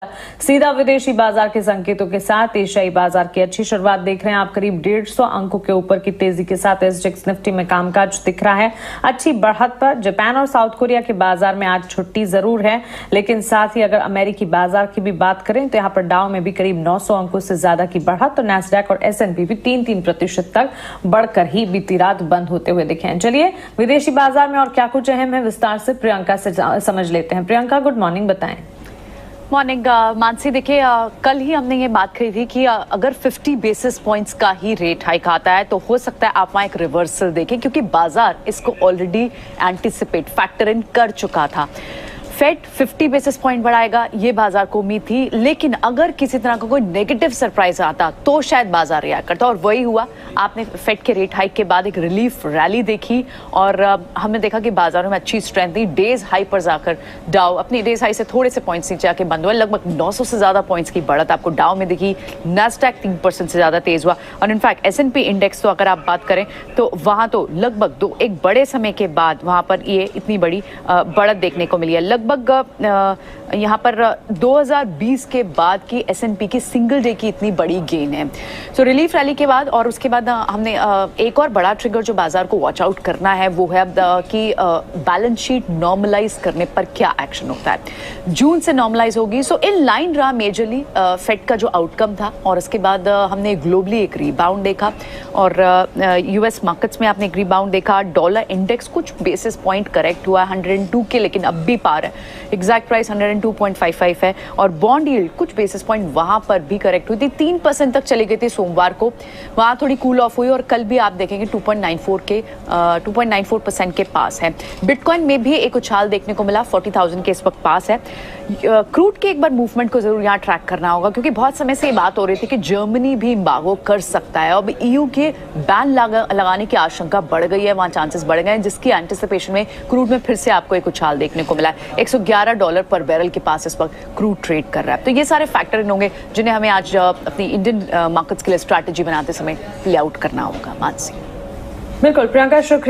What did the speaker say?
सीधा विदेशी बाजार के संकेतों के साथ एशियाई बाजार की अच्छी शुरुआत देख रहे हैं आप। करीब 150 अंकों के ऊपर की तेजी के साथ एसजेक्स निफ्टी में कामकाज दिख रहा है अच्छी बढ़त पर। जापान और साउथ कोरिया के बाजार में आज छुट्टी जरूर है, लेकिन साथ ही अगर अमेरिकी बाजार की भी बात करें तो यहाँ पर डाउ में भी करीब 900 अंकों से ज्यादा की बढ़त और नैस्डैक और S&P भी 3-3% तक बढ़कर ही बीती रात बंद होते हुए दिखे हैं। चलिए विदेशी बाजार में और क्या कुछ अहम है विस्तार से प्रियंका से समझ लेते हैं। प्रियंका, गुड मॉर्निंग, बताएं। मॉर्निंग मानसी, देखिए कल ही हमने ये बात कही थी कि अगर 50 बेसिस पॉइंट्स का ही रेट हाइक आता है तो हो सकता है आप वहाँ एक रिवर्सल देखें, क्योंकि बाजार इसको ऑलरेडी एंटिसिपेट फैक्टर इन कर चुका था। फेड 50 बेसिस पॉइंट बढ़ाएगा ये बाजार को उम्मीद थी, लेकिन अगर किसी तरह का कोई नेगेटिव सरप्राइज आता तो शायद बाजार रिएक्ट करता, और वही हुआ। आपने फेड के रेट हाइक के बाद एक रिलीफ रैली देखी और हमने देखा कि बाजारों में अच्छी स्ट्रेंथ थी। डेज हाई पर जाकर डाउ अपनी डेज हाई से थोड़े से पॉइंट्स नीचे आके बंद हुआ। लगभग 900 से ज्यादा पॉइंट्स की बढ़त आपको डाउ में दिखी। नैस्डैक 3% से ज्यादा तेज हुआ और इनफैक्ट S&P इंडेक्स तो अगर आप बात करें तो वहां तो लगभग एक बड़े समय के बाद वहां पर ये इतनी बड़ी बढ़त देखने को मिली है। लगभग यहाँ पर 2020 के बाद की S&P की सिंगल डे की इतनी बड़ी गेन है। सो रिलीफ रैली के बाद और उसके बाद हमने एक और बड़ा ट्रिगर जो बाजार को वॉच आउट करना है वो है अब कि बैलेंस शीट नॉर्मलाइज करने पर क्या एक्शन होता है। जून से नॉर्मलाइज होगी, सो इन लाइन रहा मेजरली फेड का जो आउटकम था, और उसके बाद हमने ग्लोबली एक रीबाउंड देखा और US मार्केट्स में आपने एक रीबाउंड देखा। डॉलर इंडेक्स कुछ बेसिस पॉइंट करेक्ट हुआ 102 के, लेकिन अब भी पार है। एग्जैक्ट प्राइस 102.55 है और बॉन्ड यील्ड कुछ बेसिस पॉइंट वहां पर भी करेक्ट हुई थी, 3% तक चली गई थी सोमवार को, वहां थोड़ी कूल ऑफ हुई और कल भी आप देखेंगे 2.94% के पास है। बिटकॉइन में भी एक उछाल देखने को मिला, 40,000 के इस वक्त पास है। क्रूड के एक बार मूवमेंट को जरूर यहाँ ट्रैक करना होगा, क्योंकि बहुत समय से ये बात हो रही थी कि जर्मनी भी एम्बार्गो कर सकता है। अब EU के बैन लगाने की आशंका बढ़ गई है, वहां चांसेस बढ़ गए हैं, जिसकी एंटिसिपेशन में क्रूड में फिर से आपको एक उछाल देखने को मिला है। $111 पर बैरल के पास इस वक्त क्रूड ट्रेड कर रहा है। तो ये सारे फैक्टर इन होंगे जिन्हें हमें आज अपनी इंडियन मार्केट्स के लिए स्ट्रैटेजी बनाते समय प्ले आउट करना होगा। मानसी, बिल्कुल प्रियंका, शुक्रिया।